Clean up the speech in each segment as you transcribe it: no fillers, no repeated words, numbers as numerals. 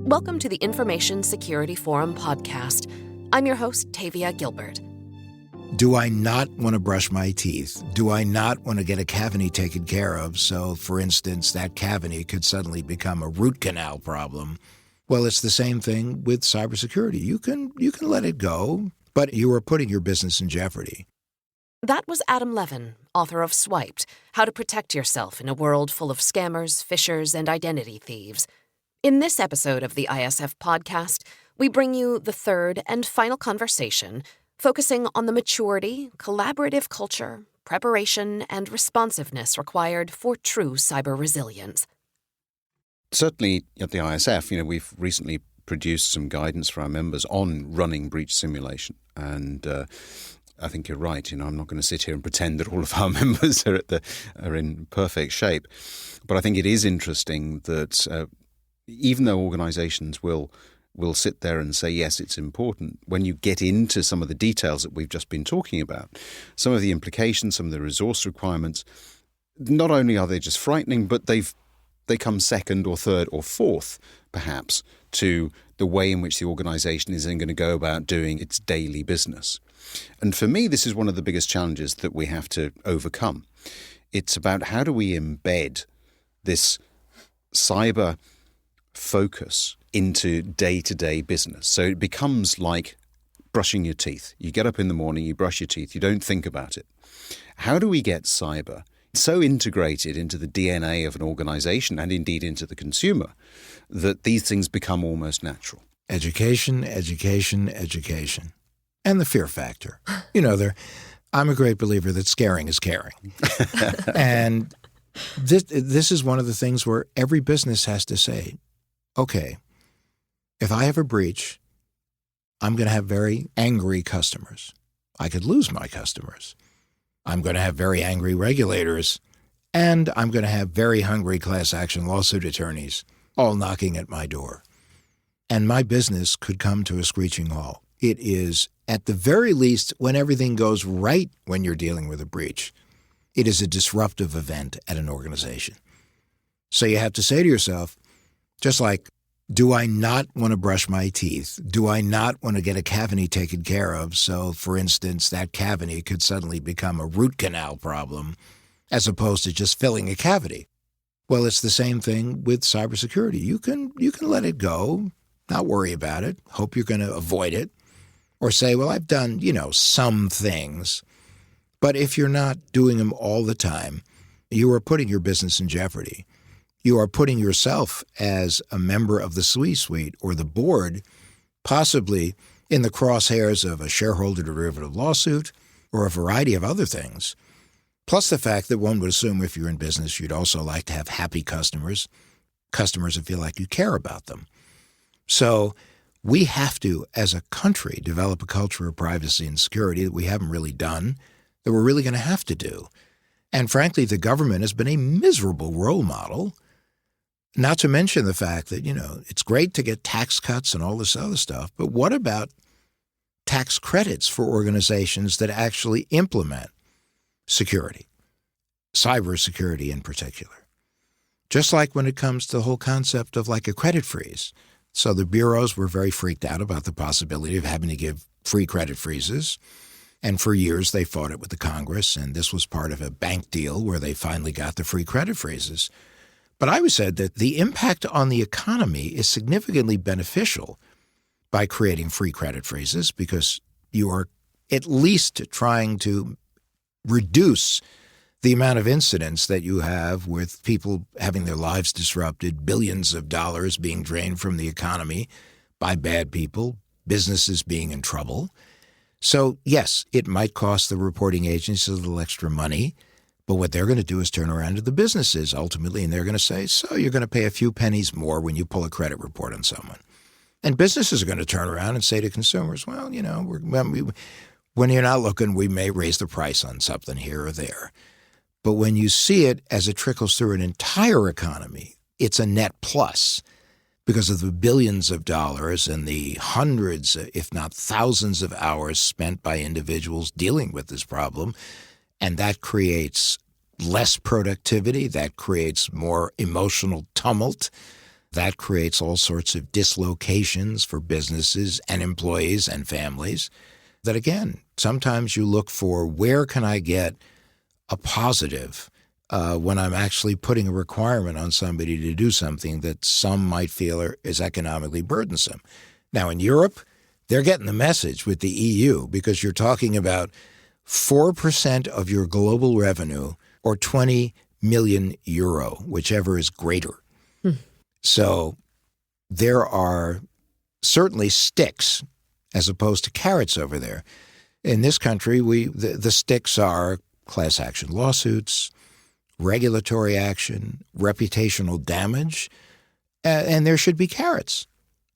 Welcome to the Information Security Forum podcast. I'm your host, Tavia Gilbert. Do I not want to brush my teeth? Do I not want to get a cavity taken care of? So, for instance, that cavity could suddenly become a root canal problem. Well, it's the same thing with cybersecurity. You can let it go, but you are putting your business in jeopardy. That was Adam Levin, author of Swiped, How to Protect Yourself in a World Full of Scammers, Phishers, and Identity Thieves. In this episode of the ISF podcast, we bring you the third and final conversation, focusing on the maturity, collaborative culture, preparation, and responsiveness required for true cyber resilience. Certainly at the ISF, we've recently produced some guidance for our members on running breach simulation. And I think you're right. I'm not going to sit here and pretend that all of our members are in perfect shape. But I think it is interesting that even though organizations will sit there and say, yes, it's important, when you get into some of the details that we've just been talking about, some of the implications, some of the resource requirements, not only are they just frightening, but they come second or third or fourth, perhaps, to the way in which the organization is then going to go about doing its daily business. And for me, this is one of the biggest challenges that we have to overcome. It's about how do we embed this cyber focus into day-to-day business. So it becomes like brushing your teeth. You get up in the morning, you brush your teeth, you don't think about it. How do we get cyber so integrated into the DNA of an organization and indeed into the consumer that these things become almost natural? Education, education, education. And the fear factor. I'm a great believer that scaring is caring. And this is one of the things where every business has to say, okay, if I have a breach, I'm going to have very angry customers. I could lose my customers. I'm going to have very angry regulators, and I'm going to have very hungry class action lawsuit attorneys all knocking at my door. And my business could come to a screeching halt. It is, at the very least, when everything goes right when you're dealing with a breach, it is a disruptive event at an organization. So you have to say to yourself, just like, do I not want to brush my teeth? Do I not want to get a cavity taken care of? So, for instance, that cavity could suddenly become a root canal problem as opposed to just filling a cavity. Well, it's the same thing with cybersecurity. You can let it go, not worry about it, hope you're going to avoid it, or say, well, I've done, some things. But if you're not doing them all the time, you are putting your business in jeopardy. You are putting yourself as a member of the C-suite or the board possibly in the crosshairs of a shareholder derivative lawsuit or a variety of other things. Plus the fact that one would assume if you're in business, you'd also like to have happy customers that feel like you care about them. So we have to, as a country, develop a culture of privacy and security that we haven't really done, that we're really going to have to do. And frankly, the government has been a miserable role model. Not to mention the fact that, it's great to get tax cuts and all this other stuff, but what about tax credits for organizations that actually implement security, cybersecurity in particular? Just like when it comes to the whole concept of like a credit freeze. So the bureaus were very freaked out about the possibility of having to give free credit freezes. And for years they fought it with the Congress, and this was part of a bank deal where they finally got the free credit freezes. But I always said that the impact on the economy is significantly beneficial by creating free credit freezes because you are at least trying to reduce the amount of incidents that you have with people having their lives disrupted, billions of dollars being drained from the economy by bad people, businesses being in trouble. So, yes, it might cost the reporting agencies a little extra money, but what they're going to do is turn around to the businesses ultimately, and they're going to say, so you're going to pay a few pennies more when you pull a credit report on someone. And businesses are going to turn around and say to consumers, well, when you're not looking, we may raise the price on something here or there. But when you see it as it trickles through an entire economy, it's a net plus because of the billions of dollars and the hundreds, if not thousands of hours spent by individuals dealing with this problem. And that creates less productivity. That creates more emotional tumult. That creates all sorts of dislocations for businesses and employees and families that, again, sometimes you look for where can I get a positive when I'm actually putting a requirement on somebody to do something that some might feel is economically burdensome. Now, in Europe, they're getting the message with the EU because you're talking about 4% of your global revenue or 20 million euro, whichever is greater. So there are certainly sticks as opposed to carrots over there. In this country, the sticks are class action lawsuits, regulatory action, reputational damage, and there should be carrots.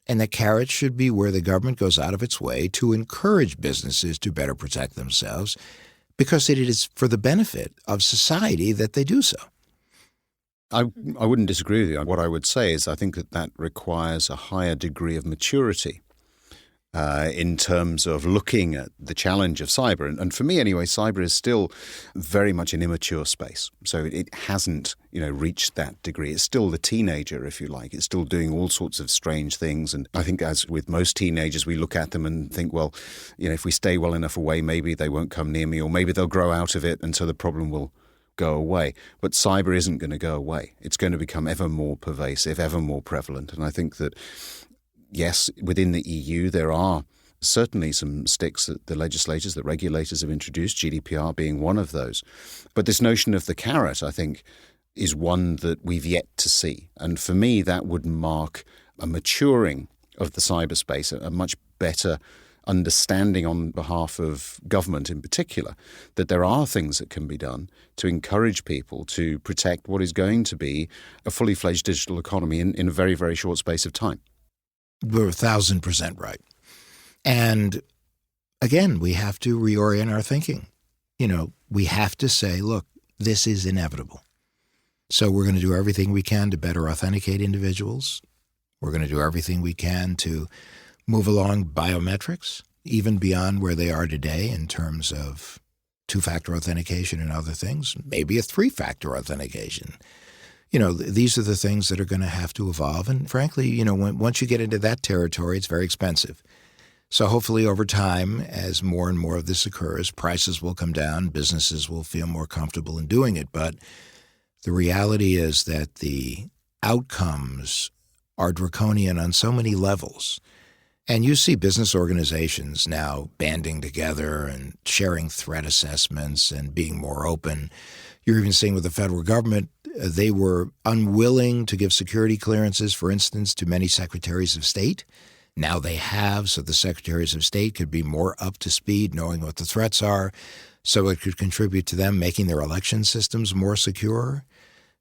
And the carrots should be where the government goes out of its way to encourage businesses to better protect themselves because it is for the benefit of society that they do so. I wouldn't disagree with you. What I would say is I think that requires a higher degree of maturity in terms of looking at the challenge of cyber. And for me anyway, cyber is still very much an immature space. So it hasn't, reached that degree. It's still the teenager, if you like. It's still doing all sorts of strange things. And I think as with most teenagers, we look at them and think, well, if we stay well enough away, maybe they won't come near me, or maybe they'll grow out of it and so the problem will go away. But cyber isn't going to go away. It's going to become ever more pervasive, ever more prevalent. And I think that yes, within the EU, there are certainly some sticks that the legislators, the regulators have introduced, GDPR being one of those. But this notion of the carrot, I think, is one that we've yet to see. And for me, that would mark a maturing of the cyberspace, a much better understanding on behalf of government in particular, that there are things that can be done to encourage people to protect what is going to be a fully fledged digital economy in a very, very short space of time. We're 1,000% right. And again, we have to reorient our thinking. We have to say, look, this is inevitable. So we're going to do everything we can to better authenticate individuals. We're going to do everything we can to move along biometrics, even beyond where they are today in terms of two-factor authentication and other things, maybe a three-factor authentication. These are the things that are going to have to evolve. And frankly, once you get into that territory, it's very expensive. So hopefully over time, as more and more of this occurs, prices will come down, businesses will feel more comfortable in doing it. But the reality is that the outcomes are draconian on so many levels. And you see business organizations now banding together and sharing threat assessments and being more open. You're even seeing with the federal government, they were unwilling to give security clearances, for instance, to many secretaries of state. Now they have, so the secretaries of state could be more up to speed, knowing what the threats are, so it could contribute to them making their election systems more secure.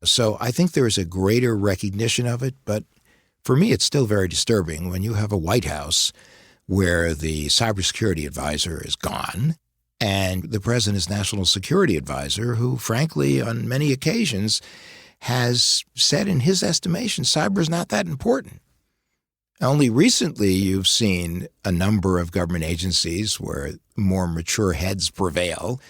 So I think there is a greater recognition of it, but for me, it's still very disturbing when you have a White House where the cybersecurity advisor is gone and the president's national security advisor, who, frankly, on many occasions has said in his estimation, cyber is not that important. Only recently you've seen a number of government agencies where more mature heads prevail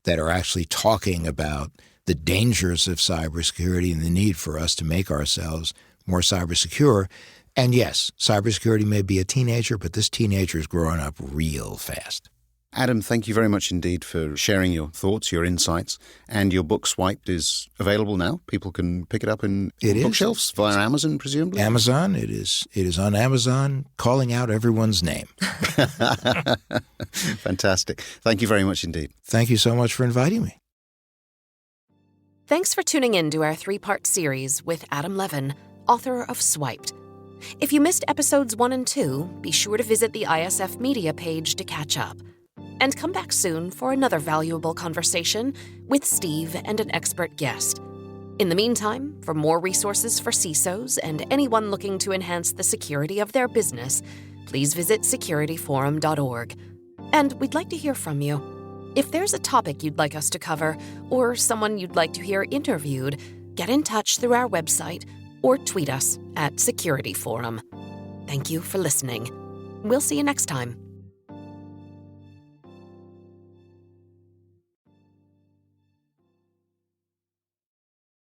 that are actually talking about the dangers of cybersecurity and the need for us to make ourselves more cyber secure. And yes, cybersecurity may be a teenager, but this teenager is growing up real fast. Adam, thank you very much indeed for sharing your thoughts, your insights. And your book, Swiped, is available now. People can pick it up in bookshelves via Amazon, presumably? Amazon. It is on Amazon, calling out everyone's name. Fantastic. Thank you very much indeed. Thank you so much for inviting me. Thanks for tuning in to our 3-part series with Adam Levin, author of Swiped. If you missed episodes 1 and 2, be sure to visit the ISF Media page to catch up. And come back soon for another valuable conversation with Steve and an expert guest. In the meantime, for more resources for CISOs and anyone looking to enhance the security of their business, please visit securityforum.org. And we'd like to hear from you. If there's a topic you'd like us to cover or someone you'd like to hear interviewed, get in touch through our website or tweet us at Security Forum. Thank you for listening. We'll see you next time.